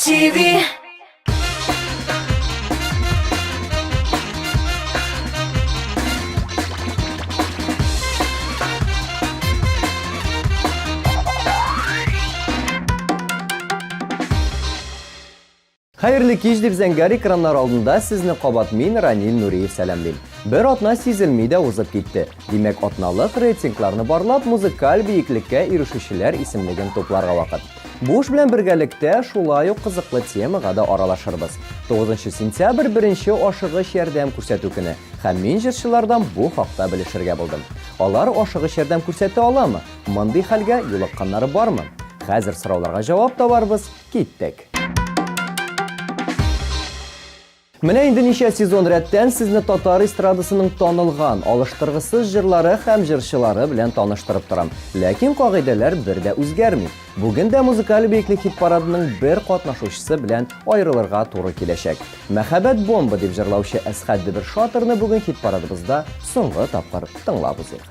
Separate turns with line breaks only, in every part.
MTV.
Hayırlı kech deb zangari ekranlar oldida sizni qobat men Ranil Nuriyev salamlayman. Bir otna sezilmay o'zib ketdi. Demak, otnaliq reytinglarni borlab, muzikal buyuklikka erishuvchilar ismlagan to'plarga vaqt. Bu ish bilan birgalikda shulay qiziqli temaga da aralashirmiz. 9-sentyabr birinchi oshig'ish yordam ko'rsatuv kuni. Ham men jirchilardan bu haqda bilishirga bo'ldim. Ular oshig'ish yordam ko'rsata oladimi? Bunday holga yo'liqqanlari bormi? Hozir so'rovlarga javob toparmiz. Ketdik. Mana endi necha sezon ratdan sizni Tatar estradasining tanilgan, olishtirg'isiz jilari ham jirchilari bilan tanishtirib turam. Lekin qoidalar birda o'zgarmaydi. Bugunda muzikal buyuklik hit paradining bir qatnashuvchisi bilan ayrilirga to'g'ri kelashak. Muhabbat bomba deb jirlovchi Asqad bir shotirni bugun hit paradimizda so'nggi topqir tinglab o'zik.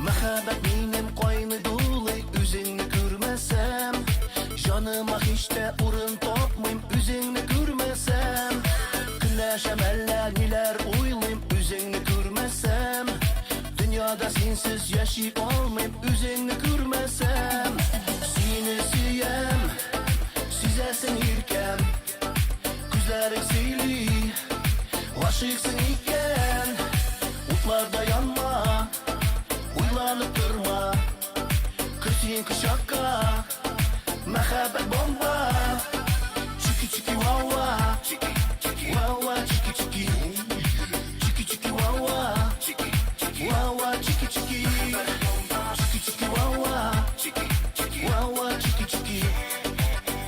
Muhabbat mening qo'yni do'lay o'zingni ko'rmasam, jonima hechda o'rin topmayim o'zingni ko'rmasam, kunlasham alla nelar o'ylayim o'zingni ko'rmasam, dunyoda sensiz yashay olmayim o'zingni ko'rmasam, seni suyam, suzasan yelkam, ko'zlaring siyli, oshiqsan ekan, o'tlarda yonma. Uylanıp durma, kırsın kuşakka, muhabbat bomba. Çiki çiki wawa, çiki çiki wawa, çiki çiki, çiki çiki wawa, çiki çiki wawa, çiki çiki, çiki çiki wawa, çiki çiki wawa, çiki çiki,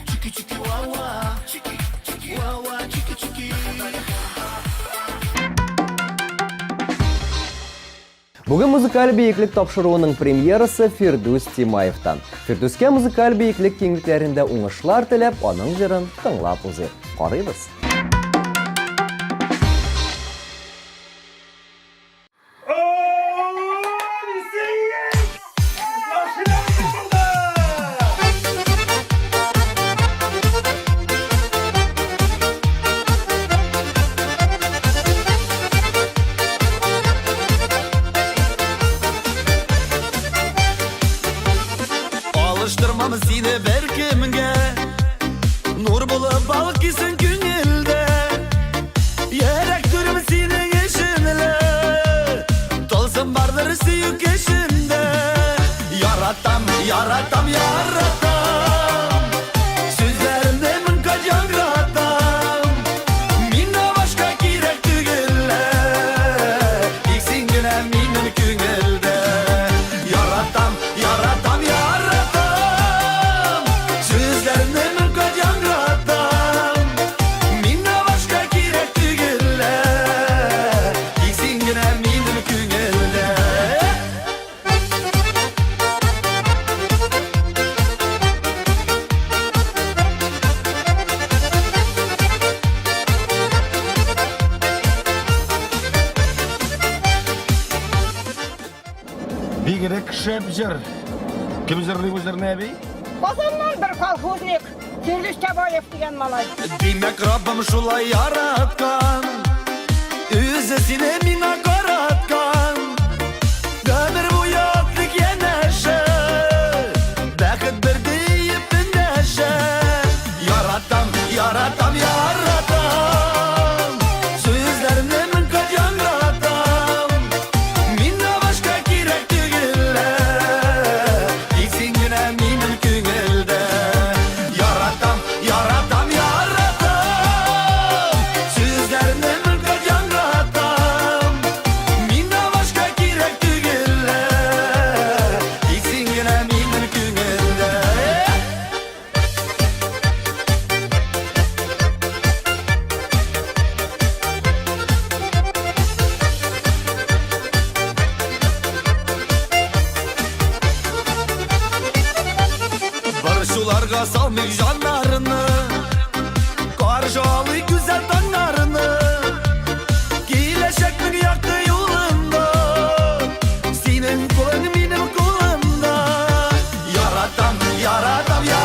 çiki çiki wawa, çiki çiki wawa, çiki çiki.
Bugun muzikal buyuklik topshiruvining premyerasi Firdus Timayevdan. Firdusga muzikal buyuklik kengliklarida o'ngishlar tilab, uning jirin tinglab o'zik. Qaraymiz.
Alıştırmam seni berkimge, nur bulup bal giysin günilde. Yerek durum senin eşinle, tolsun vardır suyuk eşinde. Yaratam, yaratam, yaratam, sözlerimde münkacan ratam. Minna başka gerek tügülle, iksin güne minin küngülde. Yaratam, yaratam, yaratam, sözlerimde münkacan ratam. Minna başka gerek tügülle, iksin güne minin küngülde.
Bigirek şepjir. Kim zırlı bu zır ne bey?
Bozanlar bir kolxoznik, Firdus Tabayev degan malay.
Demek Rabbim şulay yaratkan, özü seni mina karatkan. Ömür bu yoklik yeneşe, bakıt bir deyip neşe. Yaratam, yaratam, yaratam, sözlerimle münkacan ratam. Minna başka gerek tügülle, iksin güne minin küngülde. Yaratam, yaratam, yaratam, sözlerimle münkacan ratam. Minna başka gerek tügülle, iksin güne minin küngülde. Barışularga salmay canlarını, karşılı güzel tanlarını. Geleceklik yaktı yolunda, senin kulun benim kulumda. Yaratam, yaratam, yaratam.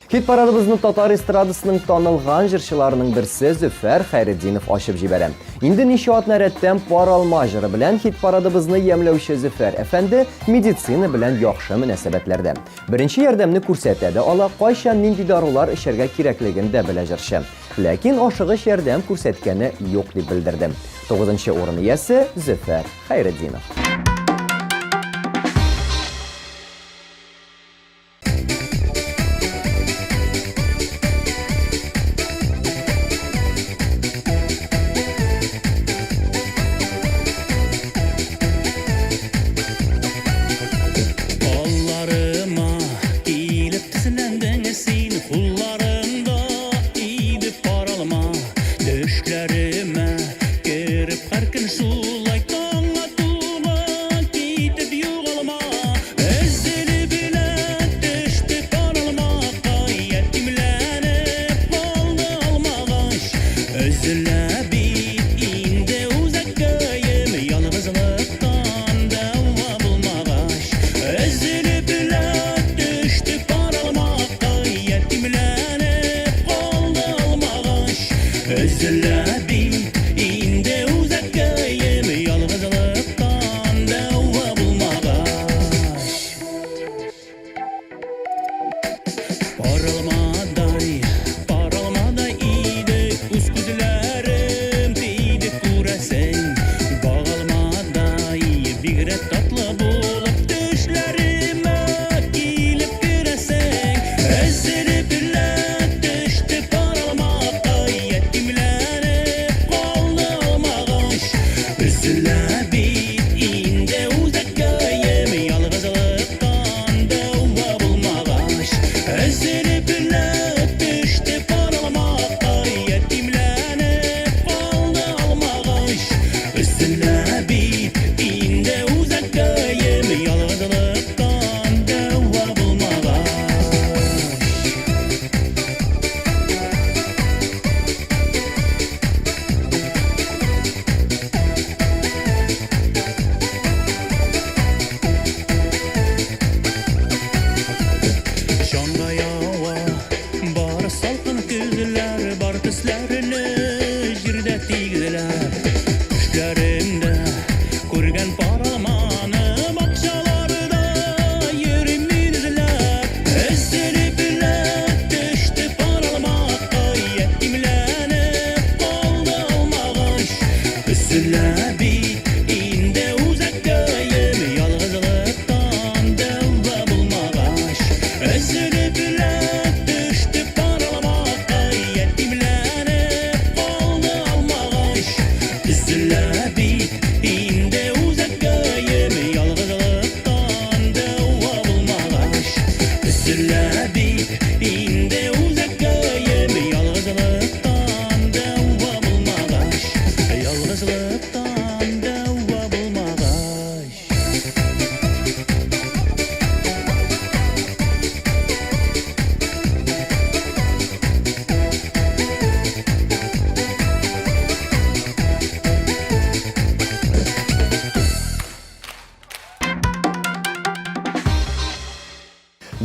Хит парадыбызны татар эстрадасының танылган җырчыларының берсе Зөфәр Хәйретдинов ачып җибәрә. Инде нишат нәрәттән пар алма җыры белән хит парадыбызны ямьләүче Зөфәр әфәнде медицина белән яхшы мөнәсәбәтләрдә. Беренче ярдәмне күрсәтә дә ала, кайчан нинди дарулар эчәргә кирәклеген дә белә җырчы. Ләкин ашыгыч ярдәм күрсәткәне юк дип белдерде. 9нчы урын иясе Зөфәр Хәйретдинов.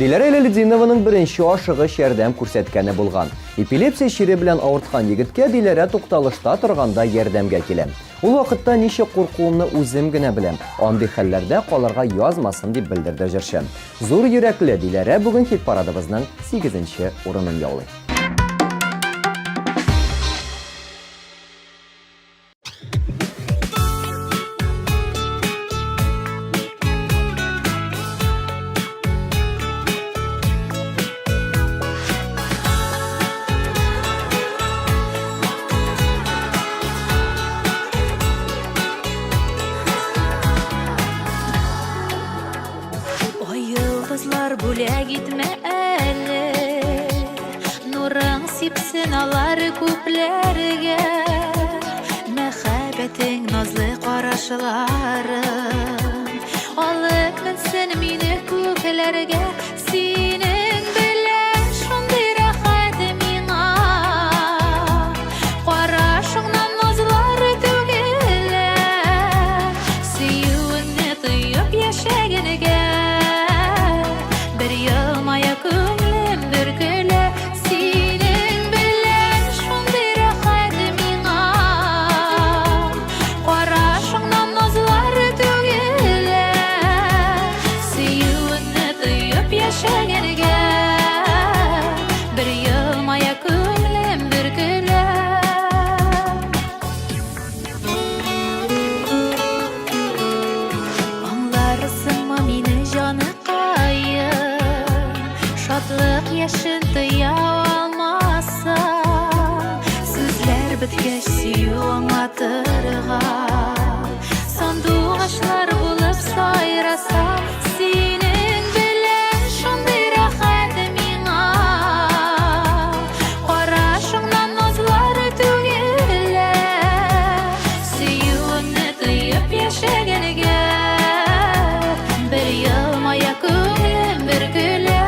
Диләрә Ләлетдинованың беренче ашыгыч ярдәм күрсәткәне булган. Эпилепсия чире белән авырткан егеткә Диләрә тукталышта торганда ярдәмгә килә. Ул вакытта ничек куркуымны үзем генә беләм. Андый хәлләрдә калырга язмасын дип белдерде җырчы. Зур йөрәкле Диләрә бүген хит парадыбызның 8нче урынын яулый.
Yıldızlar бүләк итмә әле, нурың сипсен алар күпләргә, мәхәббәтең назлы карашларың, алып менсен мине күкләргә, синең белән шундый рәхәт миңа, карашыңнан назлар түгелә, сөюеңне тоеп яшәгәнгә. Бір елмая күңлем бөркелә. Özgeç süyü anlatırgan Sanduğaçlar bulup sayrasa Senin bilen şunday rahat miňa Qaraşyňdan nazlar tügile Süýüňni tyýyp ýaşagenige Bir ýylmaýa köňlüm bir güle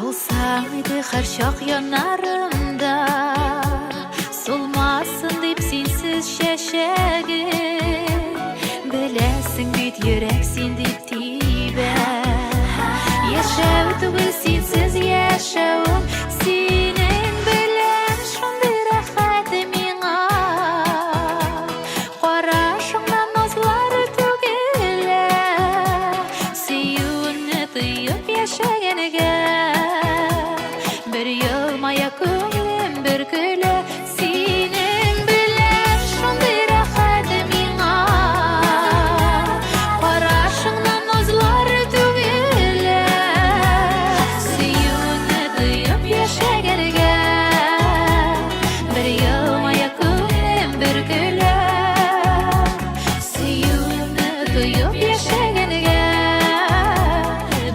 Bolsaydı her şak yanarımda Solmasın deyip sensiz şeşegim Bilesin büt yürek sen deyip tibe Yaşav tügül sensiz yaşavım Senin bilen şunday rahat miňa Qaraşyňdan nazlar tügile Süýüňni tyýyp ýaşagenige Bir ýylmaýa köňlüm bir güle Senin bilen şunday rahat miňa Qaraşyňdan nazlar tügile Süýüňni tyýyp ýaşagenige Bir ýylmaýa köňlüm bir güle Süýüňni tyýyp ýaşagenige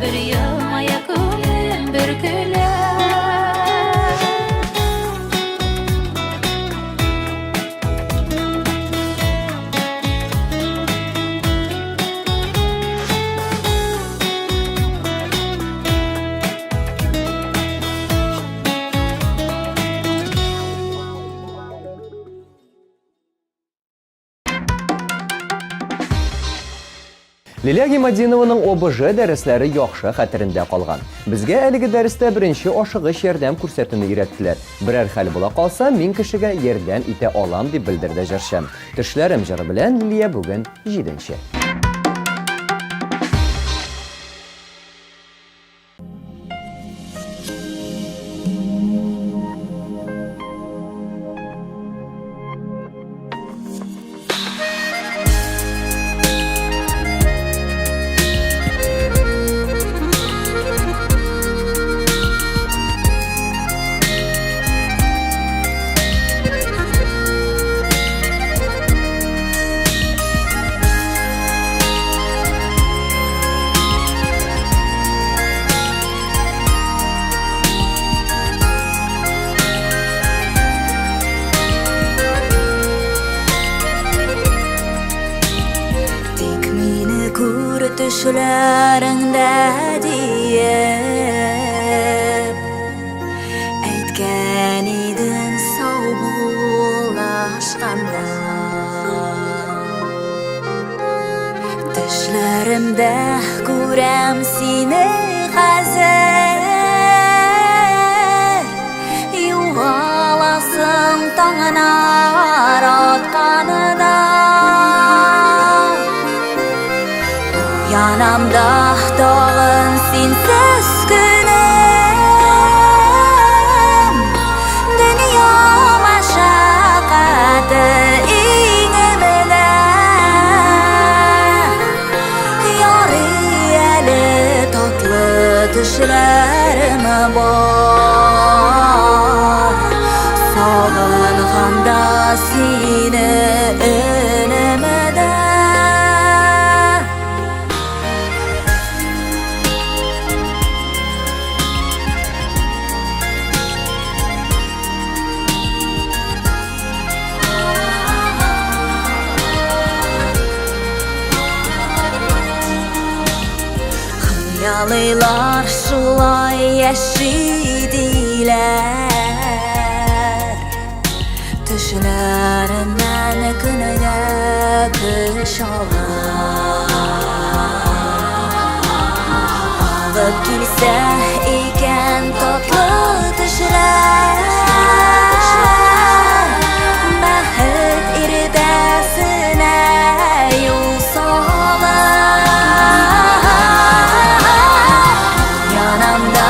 Bir ýylmaýa köňlüm bir güle
Лилия Гимадинованың ОБЖ дәресләре яхшы хәтерендә калган. Безгә әлеге дәрестә беренче ашыгыч ярдәм күрсәтүне өйрәттеләр. Берәр хәл була калса, мин кешегә ярдәм итә алам дип белдерде җырчы. Төшләрем җыры белән Лилия бүген 7нче.
Düşlerinde diyep Eytken idin sağ bulaşkanda Düşlerimde görem seni hazır Yuvalasın tağınar atkanıda Yanamda dağın sensiz günüm Dünya maşakatı iňi bilen Ýary eli tatlı düşlerim bar Sagınganda seni ölemeden Yalılar şulay yaşidiler Düşlerinden günüge kış alıp kilse iken tatlı düşler Bahit iridesine yol sağlar Yanamda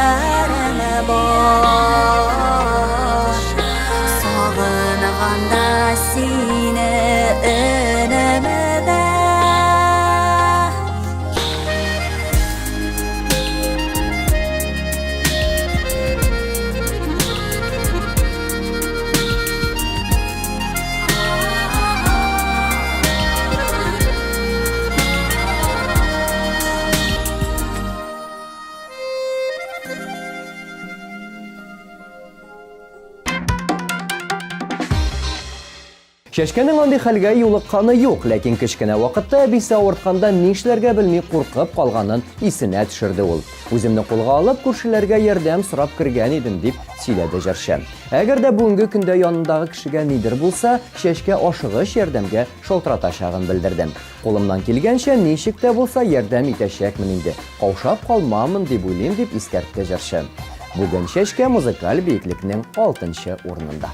Күнләреңе boş Sağınğanda seni önümde
Шәшкәнең андый хәлгә юлыкканы юк, ләкин кечкенә вакытта әбисе авыртканда нишләргә белми куркып калганын исенә төшерде ул. Үземне кулга алып, күршеләргә ярдәм сорап кергән идем дип сөйләде җырчы. Әгәр дә бүгенге көндә янындагы кешегә нидер булса, Шәшкә ашыгыч ярдәмгә шалтыратачагын белдердем. Кулымнан килгәнчә ничек тә булса ярдәм итәчәкмен инде. Каушап калмамын дип уйлыйм дип искәртте җырчы. Бүген Шәшкә музыкаль биеклекнең 6-нчы урынында.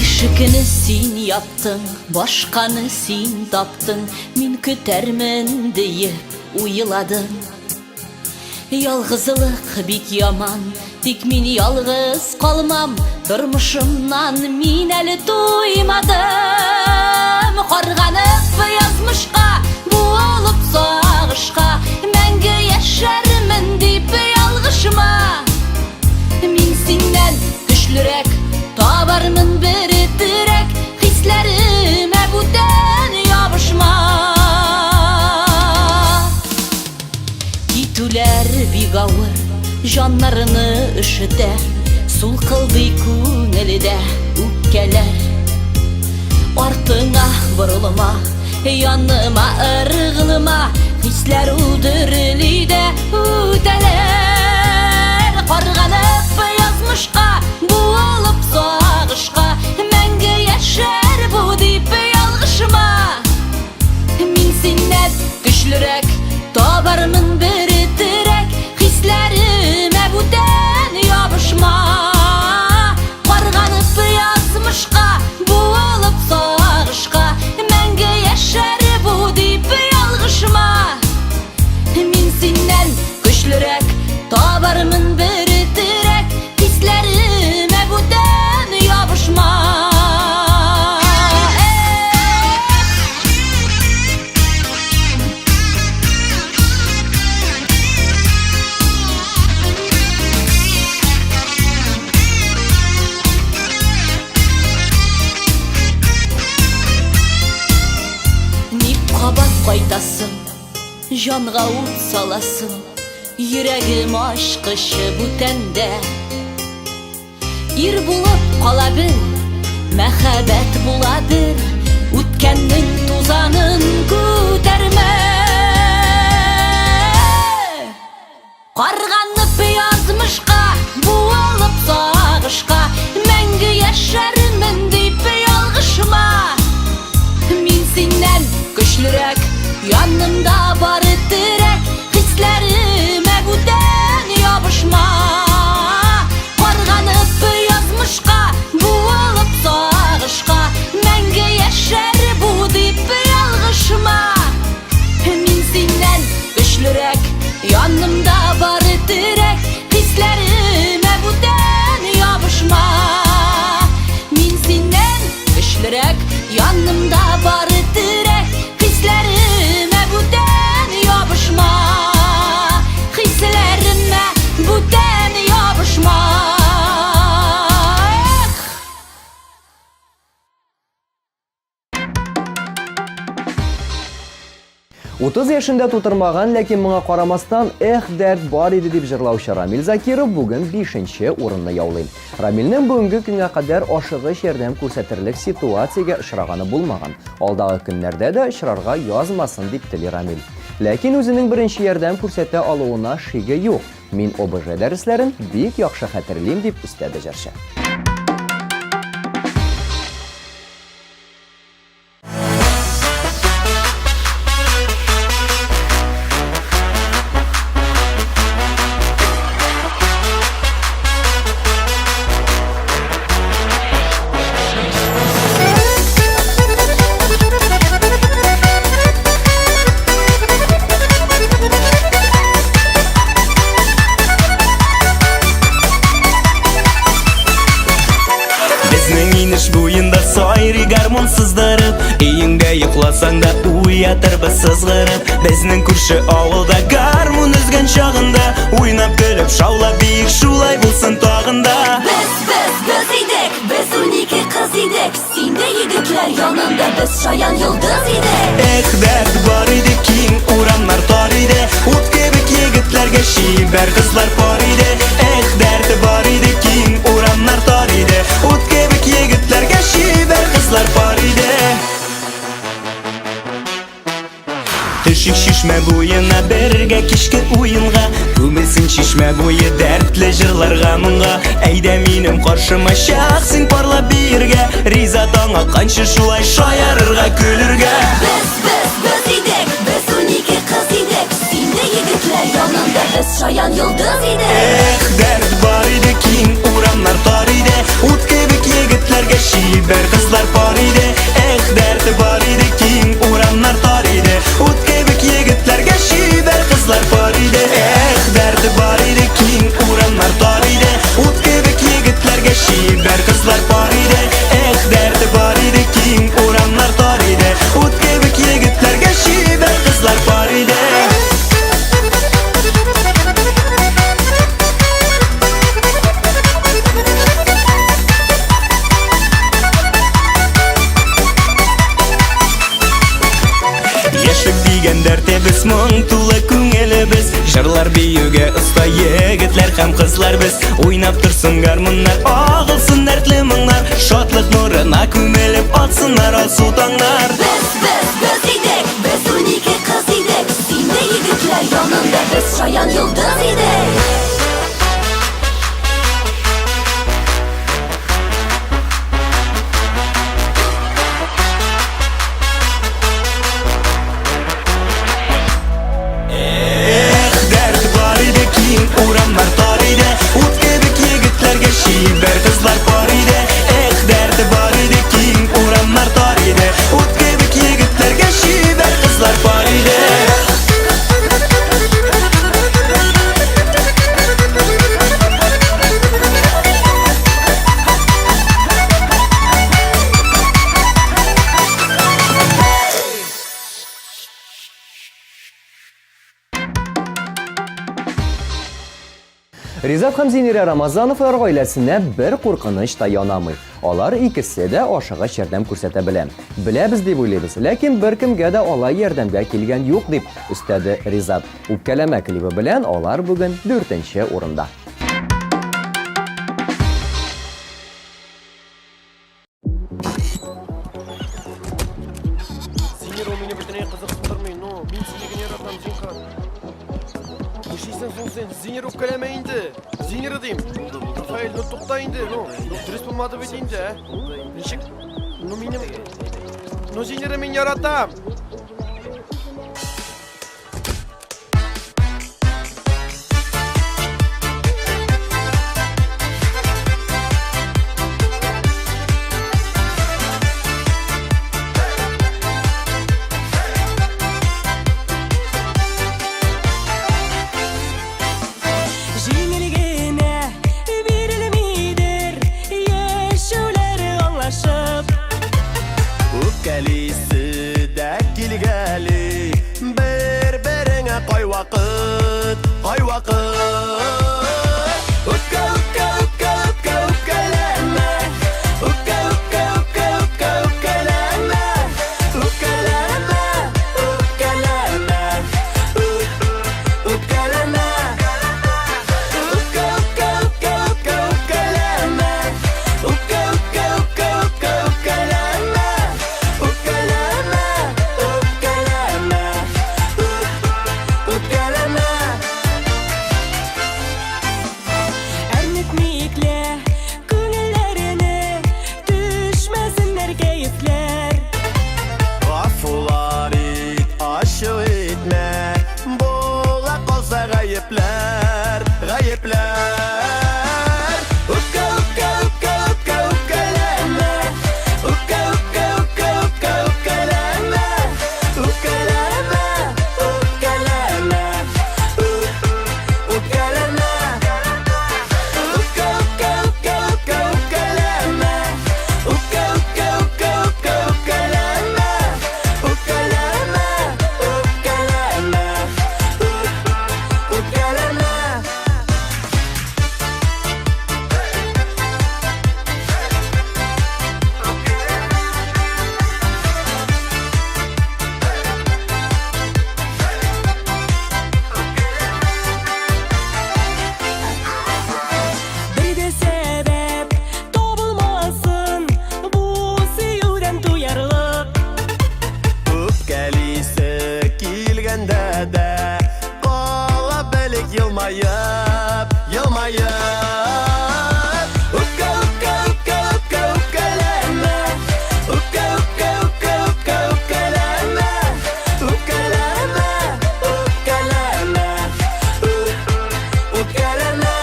Ишекне син яптың, башканы син таптың, мин көтәрмен диеп уйладым. Ялгызлык бик яман, тик мин ялгыз калмам, тормышымнан мин әле туймадым. Карганып язмышка, буылып сагышка, мәңге яшәрмен дип ялгышма. Мин синнән көчлерәк, табармын бер терәк, хисләремә бүтән ябышма. Китүләр бик авыр, җаннарны өшетә, сулкылдый күңелдә үпкәләр. Артыңа борылма, яныма ыргылма, хисләр үлдерли дә үтәләр. Карганып язмышка, буылып сагышка, мәңге яшәр бу дип ялгышма. Мин синнән көчлерәк, табармын бер терәк, хисләремә бүтән ябышма. Карганып язмышка, буылып сагышка, мәңге яшәр бу дип ялгышма. Мин синнән көчлерәк, табармын бер терәк, хисләремә бүтән ябышма. Кабат кайтасың, җанга ут саласың, йөрәгем ачкычы бүтәндә. Ир булып кала бел, мәхәббәт була бел, үткәннең тузанын күтәрмә. Карганып язмышка, буылып сагышка, мәңге яшәрмен дип ялгышма. Мин синнән көчлерәк, янымда бары терәк, хисләремә бүтән ябышма. Карганып язмышка, буылып сагышка, мәңге яшәр бу дип ялгышма. Мин синнән көчлерәк, янымда бары терәк, хисләремә бүтән ябышма. Мин синнән көчлерәк, янымда бары терәк, хисләремә бүтән ябышма. Хисләремә бүтән ябышма.
30 яшында тутырмаган, ләкин моңа карамастан, эх, дәрт бар иде дип җырлаучы Рамил Закиров бүген 5-нче урынны яулый. Рамилнең бүгенге көнгә кадәр ашыгыч ярдәм күрсәтерлек ситуациягә очраганы булмаган. Алдагы көннәрдә дә очрарга язмасын дип тели Рамил. Ләкин үзенең беренче ярдәм күрсәтә алуына шиге юк. Мин ОБЖ дәресләрен бик яхшы хәтерлим дип өстәде җырчы.
Сайрый гармон сыздырып, өеңдә йокласаң да уятырбыз сызгырып. Безнең күрше авылда гармон өзгән чагында, уйнап көлеп шаулап биек шулай булсын тагында.
Biz idek, biz 12 kız idek. Синде егетләр янында biz шаян йолдыз идек.
Эх, дәрт бар иде, киң урамнар тар иде. Ут кебек егетләргә шибәр кызлар пар иде. Эх, дәрт бар иде, киң урамнар тар иде. Ут кебек егетләргә шибәр кызлар пар иде. Төшик шишмә буена бергә кичке уенга, күмелсен шишмә буе дәртле җырларга моңга. Әйдә минем каршыма чак, син парлап биргә, риза таң акканчы шулай шаярырга көлергә.
Biz idek, biz 12 kız idek. Синде егетләр янында biz шаян йолдыз идек.
Эх, дәрт бар иде, киң урамнар тар иде. Ут кебек егетләргә шибәр кызлар пар иде. Эх, дәрт бар иде, киң урамнар тар иде. Ут кебек егетләргә шибәр кызлар пар иде. Эх, дәрт бар иде, киң урамнар тар иде. Ут кебек егетләргә шибәр кызлар пар иде. Эх, дәрт бар иде, киң урамнар тар иде. Ут кебек егетләргә шибәр кызлар пар иде. Дәртебез моң тулы күңелебез, җырлар биюгә оста егетләр һәм кызлар без. Уйнап торсын гармоннар, агылсын дәртле моңнар, шатлык нурына күмелеп атсыннар алсу таңнар.
Biz idek, biz 12 kız idek. Синде егетләр янында biz шаян йолдыз идек.
Урамнар тар иде, ут кебек егетләргә шибәр кызлар пар иде. Эх, дәрт бар иде, киң урамнар тар иде. Ут кебек егетләргә шибәр кызлар пар иде.
Ризат һәм Зинирә Рамазановлар гаиләсенә бер куркыныч та янамый. Алар икесе дә ашыгыч ярдәм күрсәтә белә. Беләбез дип уйлыйбыз, ләкин беркемгә дә алай ярдәмгә килгән юк дип өстәде Ризат. Үпкәләмә клипы белән алар бүген 4нче урында.
Зинер, у меня бөтенләй кызыксындырмый, но мин сине генә яратам, Зинка. Ушисен соң сен, Зинер үпкәләмә инде. Зинер дим. Рафаэль, ну тукта инде, ну. Дөрес булмады бит инде, Ничек? Ну минем... Ну Зинер мин яратам.
yılmayıp, yılmayıp Ukka, ukka, ukka, ukka, ukkalama Ukka, ukka, ukka, ukka, ukkalama Ukkalama, ukkalama Ukkalama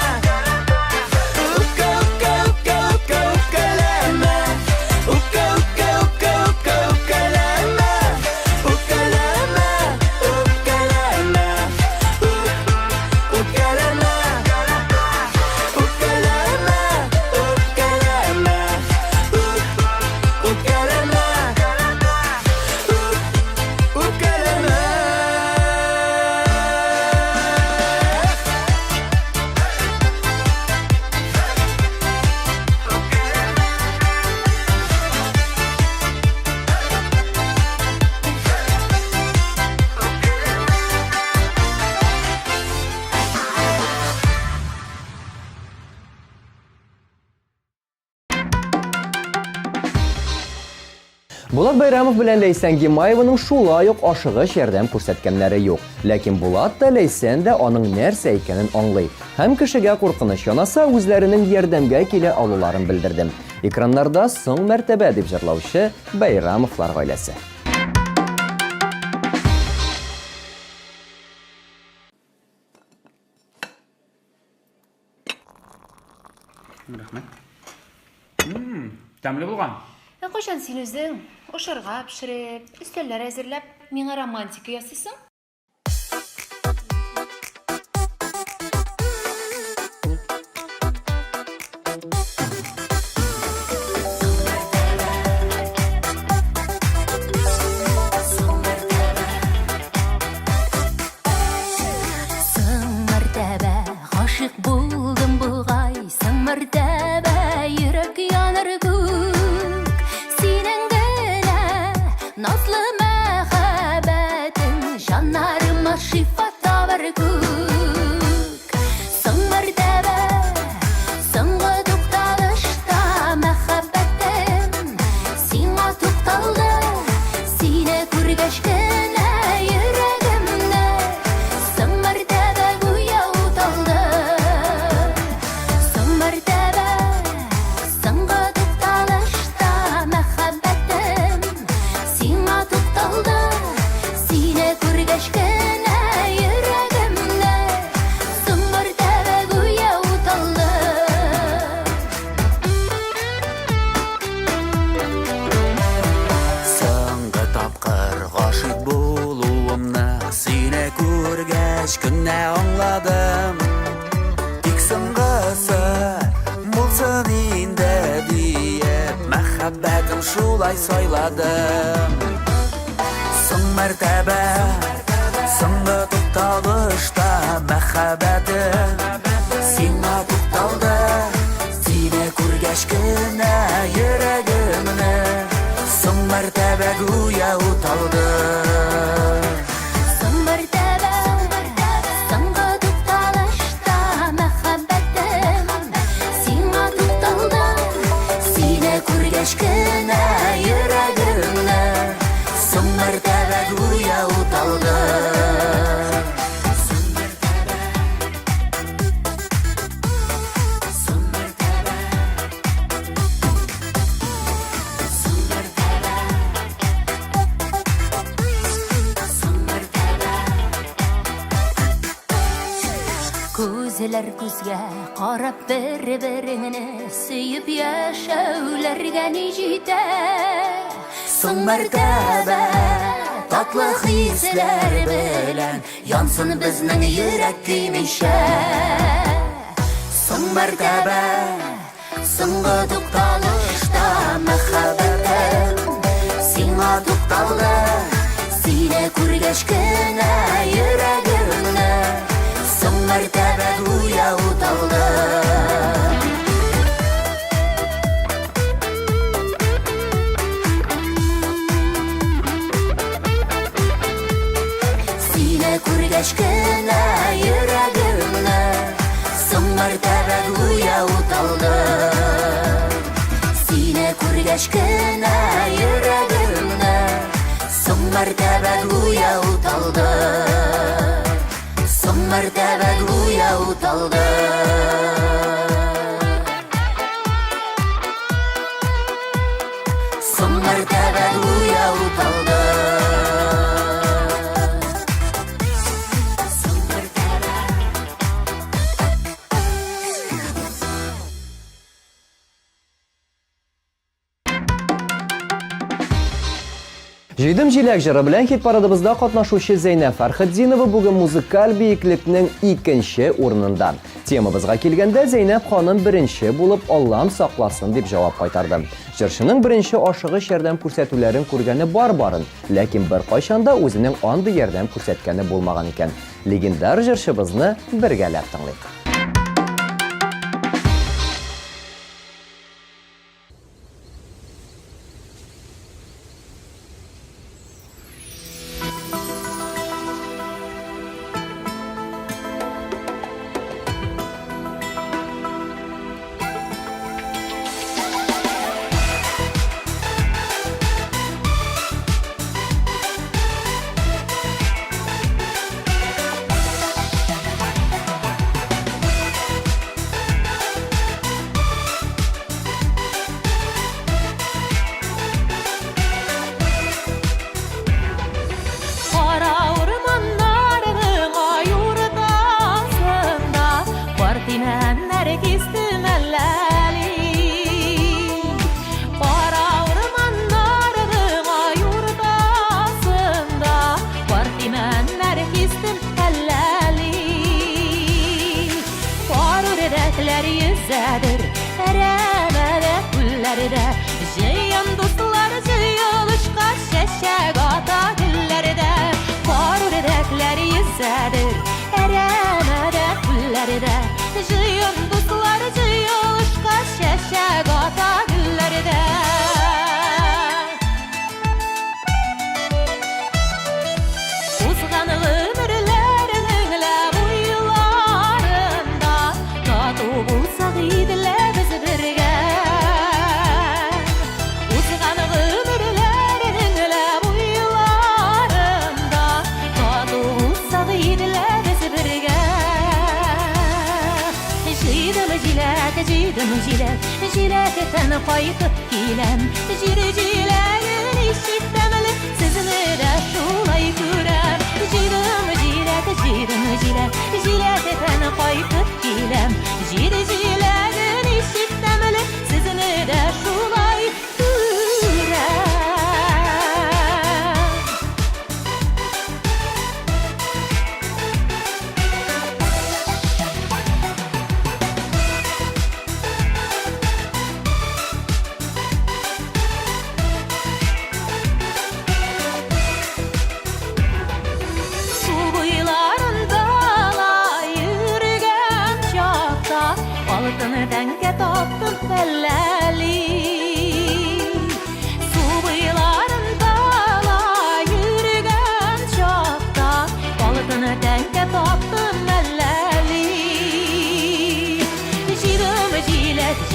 Ukka, ukka, ukka, ukka, ukkalama Ukka, ukka, ukka, ukka, ukkalama Ukkalama, ukkalama Ukkalama Ukkalama Ukkalama Ukkalama
Булат Байрамов белән Ләйсән Гимаеваның шулай ук ашыгыч ярдәм күрсәткәннәре юк. Ләкин Булат та Ләйсән дә аның нәрсә икәнен аңлый. Һәм кешегә куркыныч янаса үзләренең ярдәмгә килә алуларын белдерде. Экраннарда соң мәртәбә дип җырлаучы Байрамовлар гаиләсе.
Рәхмәт. Тәмле булган.
Кайчан син үзең ашарга пешереп, өстәлләр әзерләп, миңа романтика ясыйсың?
Соң мәртәбә гашык булдым бугай, соң мәртәбә йөрәк яныр күк. Синең генә назлы мәхәббәтең җаннарыма шифа табар күк. Соң мәртәбә, соңгы тукталышта мәхәббәтем сиңа тукталды. Сине күргәч кенә йөрәгемдә соң мәртәбә гүя уталды. Соң мәртәбә, соңгы тукталышта мәхәббәтем сиңа тукталды. Сине күргәч кенә йөрәгемдә соң мәртәбә гүя уталды.
Соңгы тапкыр гашык булуымны сине күргәч кенә аңладым. Тик соңгысы булсын инде диеп мәхәббәтем шулай сайладым. Соң мәртәбә, соңгы тукталышта мәхәббәтем сиңа тукталды. Сине күргәч кенә йөрәгемне соң мәртәбә гүя уталды.
Соң мәртәбә, соңгы тукталышта мәхәббәтем сиңа тукталды. Сине күргәч кенә йөрәгемне соң мәртәбә гүя уталды. Күзләр күзгә карап бер-береңне сөеп яшәүләргә ни җитә. Соң мәртәбә, татлы хисләр белән янсын безнең йөрәк көймичә. Соң мәртәбә, соңгы тукталышта мәхәббәтем сиңа тукталды. Сине күргәч кенә йөрәгемне соң мәртәбә гүя уталды. Сине күргәч кенә йөрәгемне соң мәртәбә гүя уталды. Сине күргәч кенә йөрәгемне соң мәртәбә гүя уталды. Соң мәртәбә гүя utaldı Son mertebe duya utaldı Son mertebe
Жидым җиләк җыры белән хит парадыбызда катнашучы Зәйнәп Фәрхетдинова бүген музыкаль биеклекнең икенче урынында. Темабызга килгәндә Зәйнәп ханым беренче булып Аллам сакласын дип җавап кайтарды. Җырчының беренче ашыгыш ярдәм күрсәтүләрен күргәне бар-барын, ләкин бер кайчанда үзенең андый ярдәм күрсәткәне булмаган икән. Легендар җырчыбызны бергәләп тыңлыйк.
Yüzədir, ərəmədə güllərdə Jeyyan dostlar jıyılışqa şəşək ata güllərdə Var ürəklər yüzədir, ərəmədə güllərdə Jeyyan dostlar jıyılışqa şəşək ata güllərdə Uzğanı ömürlərinin buyularında Tatı bulsaq idilə biz birgə Uzğanı ömürlərinin buyularında Tatı bulsaq idilə biz birgə Jidim jilək, jiləkətən qayıtıb kiləm Jiləgin işitdəməli, sizni də şulay görəm Jidim jilək, jiləkətən qayıtıb kiləm Jiləgin işitdəməli, sizni də şulay görəm Dəngə tapdım fəlləli Su bıyılarında yürügən çaqda Balıqını dəngə tapdım məlləli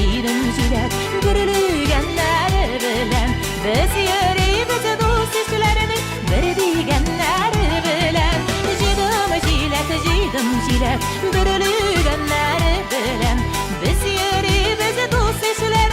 Jidim jilək, Bürülügənləri bilən Biz yürüyüb dost işlərinin Bir digənləri bilən Jidim jilək, Bürülügənləri bilən Biz yürüyüb dost işlərinin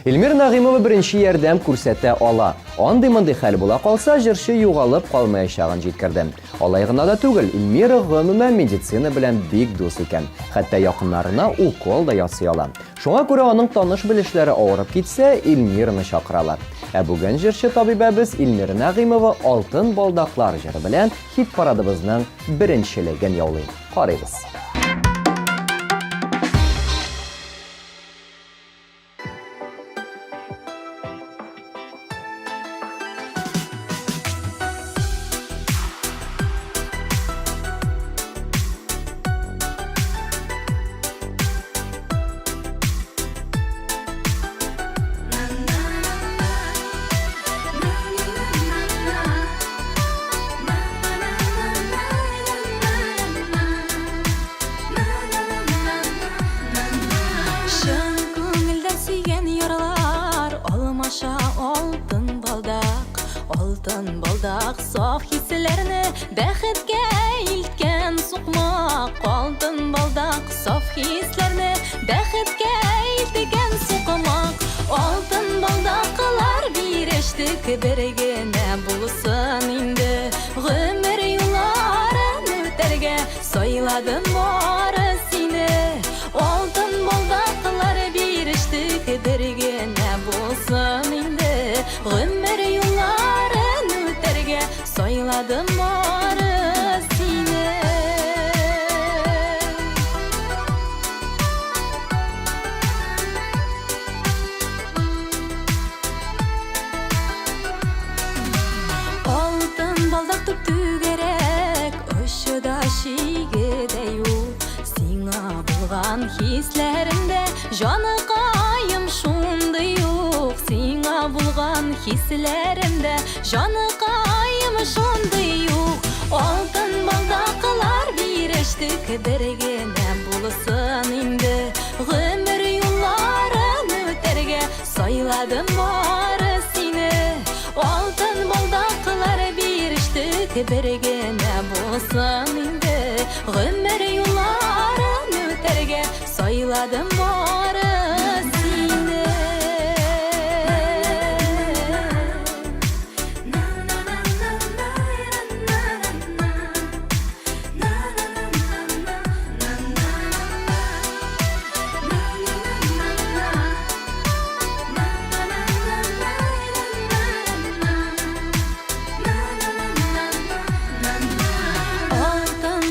Эльмира Нагыймова беренче ярдәм күрсәтә ала. Андый-мондый хәл була калса, җырчы югалып калмаячагын җиткерде. Алай гына да түгел, Эльмира гомумән медицина белән бик дус икән. Хәтта якыннарына укол да ясый ала. Шуңа күрә аның таныш-белешләре авырып китсә, Эльмираны чакыралар. Ә бүген җырчы табибәбез Эльмира Нагыймова Алтын балдаклар җыры белән хит парадыбызның беренчелеген яулый. Карыйбыз.
Алтын балдак саф хисләрне бәхеткә илткән сукмак. Алтын балдак саф хисләрне бәхеткә илткән сукмак. Алтын балдаклар бирештек бер генә булсын инде. Гомер юлларын үтәргә сайладым бары сине. Алтын балдаклар бирештек бер генә булсын инде. Гомер юлларын үтәргә сайладым бары сине. Алтын балдак түгәрәк, ошыда шигедә юк. Сиңа булган хисләремдә җаныкаем шундый юк. Сиңа булган хисләремдә җаныкаем шундый юк. Алтын балдаклар бирештек бер генә булсын инде. Гомер юлларын үтәргә сайладым бары сине. Алтын балдаклар бирештек бер генә булсын инде. Гомер юлларын үтәргә сайладым бары сине.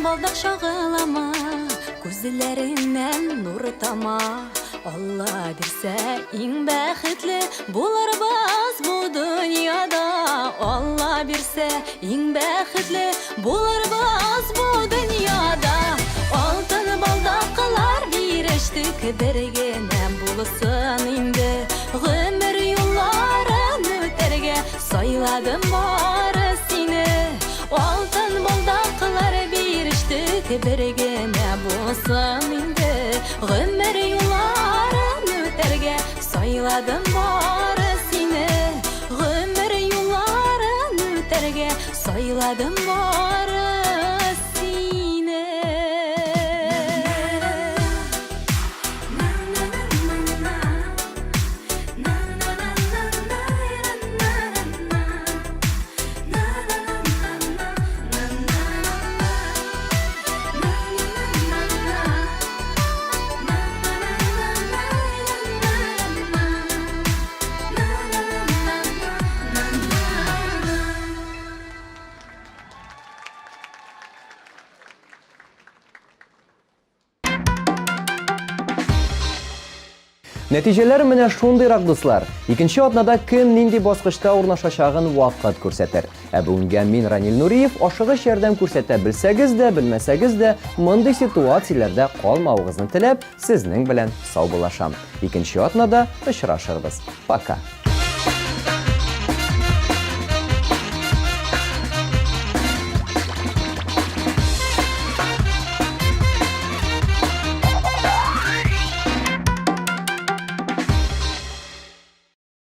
Балдак шагылама, күзләреннән нур тама. Алла бирсә иң бәхетле булырбыз бу дөньяда. Алла бирсә иң бәхетле булырбыз бу дөньяда. Алтын балдаклар бирештек бер генә булсын инде. Гомер юлларын үтәргә сайладым бары сине. Алтын балдаклар бирештек бер генә булсын инде. Гомер юлларын үтәргә сайладым бары сине. Гомер юлларын үтәргә сайладым бары сине.
Нәтиҗәләр менә шундыйрак дуслар. Икенче атнада кем нинди баскычта урнашачагын вакыт күрсәтер. Ә бүгенгә мин Ранил Нуриев ашыгыч ярдәм күрсәтә белсәгез дә, белмәсәгез дә, мондый ситуацияләрдә калмавыгызны теләп, сезнең белән сау булашам. Икенче атнада очрашырбыз. Пока.